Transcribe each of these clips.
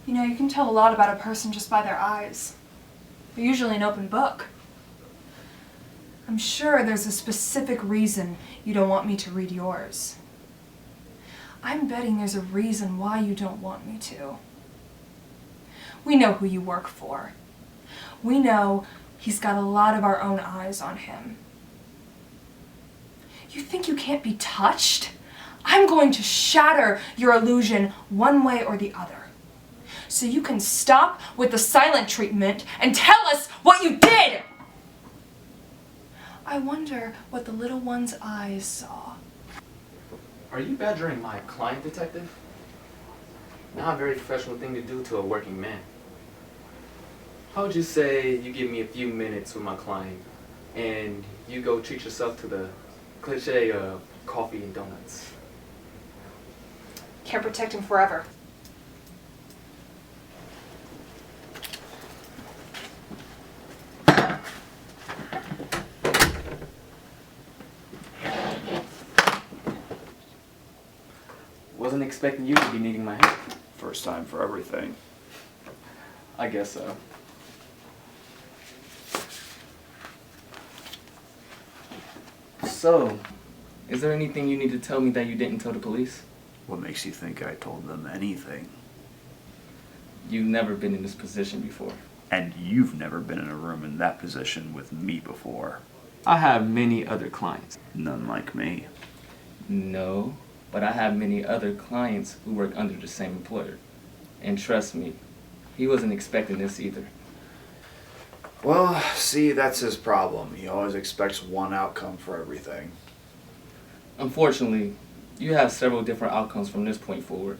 You know, you can tell a lot about a person just by their eyes. They're usually an open book. I'm sure there's a specific reason you don't want me to read yours. I'm betting there's a reason why you don't want me to. We know who you work for. We know he's got a lot of our own eyes on him. You think you can't be touched? I'm going to shatter your illusion one way or the other. So you can stop with the silent treatment and tell us what you did! I wonder what the little one's eyes saw. Are you badgering my client, detective? Not a very professional thing to do to a working man. How would you say you give me a few minutes with my client and you go treat yourself to the cliche of coffee and donuts? Can't protect him forever. Wasn't expecting you to be needing my help. First time for everything. I guess so. So, is there anything you need to tell me that you didn't tell the police? What makes you think I told them anything? You've never been in this position before. And you've never been in a room in that position with me before. I have many other clients. None like me. No, but I have many other clients who work under the same employer. And trust me, he wasn't expecting this either. Well, see, that's his problem. He always expects one outcome for everything. Unfortunately, you have several different outcomes from this point forward.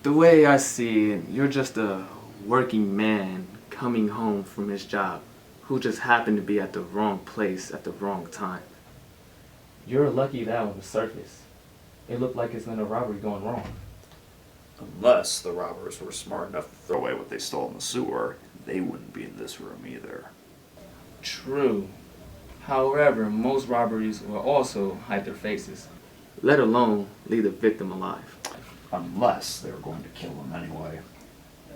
The way I see it, you're just a working man coming home from his job who just happened to be at the wrong place at the wrong time. You're lucky that on the surface. It looked like it's been a robbery going wrong. Unless the robbers were smart enough to throw away what they stole in the sewer, they wouldn't be in this room either. True. However, most robberies will also hide their faces, let alone leave the victim alive. Unless they were going to kill them anyway.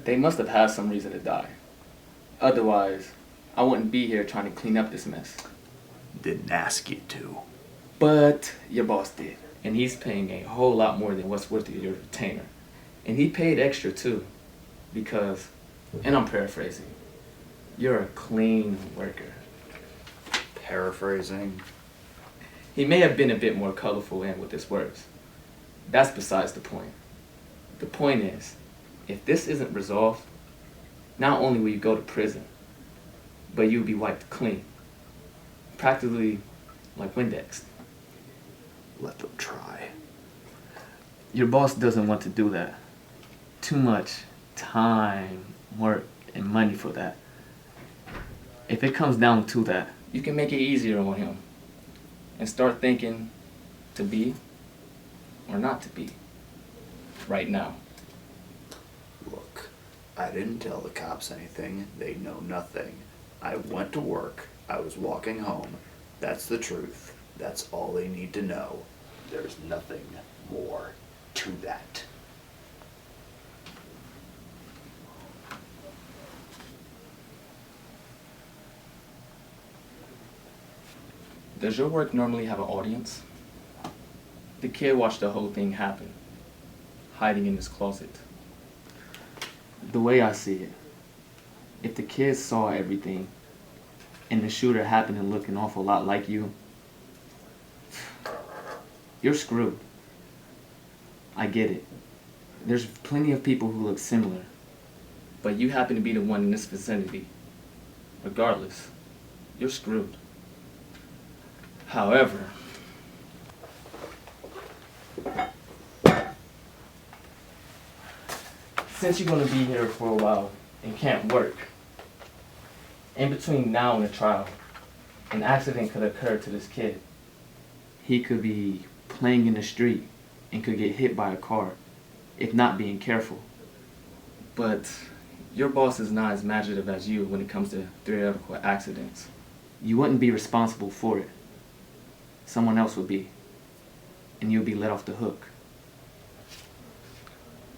They must have had some reason to die. Otherwise, I wouldn't be here trying to clean up this mess. Didn't ask you to. But your boss did. And he's paying a whole lot more than what's worth of your retainer. And he paid extra too. Because, and I'm paraphrasing, you're a clean worker. Paraphrasing? He may have been a bit more colorful in with his words. That's besides the point. The point is, if this isn't resolved, not only will you go to prison, but you'll be wiped clean. Practically like Windexed. Let them try. Your boss doesn't want to do that. Too much time, work, and money for that. If it comes down to that, you can make it easier on him and start thinking to be or not to be right now. Look, I didn't tell the cops anything. They know nothing. I went to work. I was walking home. That's the truth. That's all they need to know. There's nothing more to that. Does your work normally have an audience? The kid watched the whole thing happen, hiding in his closet. The way I see it, if the kid saw everything and the shooter happened to look an awful lot like you, you're screwed. I get it. There's plenty of people who look similar, but you happen to be the one in this vicinity. Regardless, you're screwed. However, since you're going to be here for a while and can't work, in between now and the trial, an accident could occur to this kid. He could be playing in the street and could get hit by a car, if not being careful. But your boss is not as imaginative as you when it comes to theoretical accidents. You wouldn't be responsible for it. Someone else would be, and you'll be let off the hook.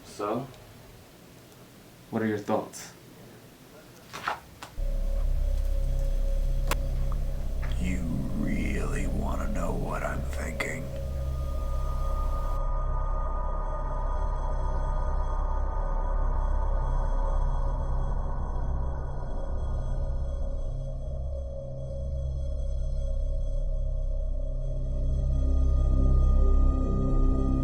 So, What are your thoughts?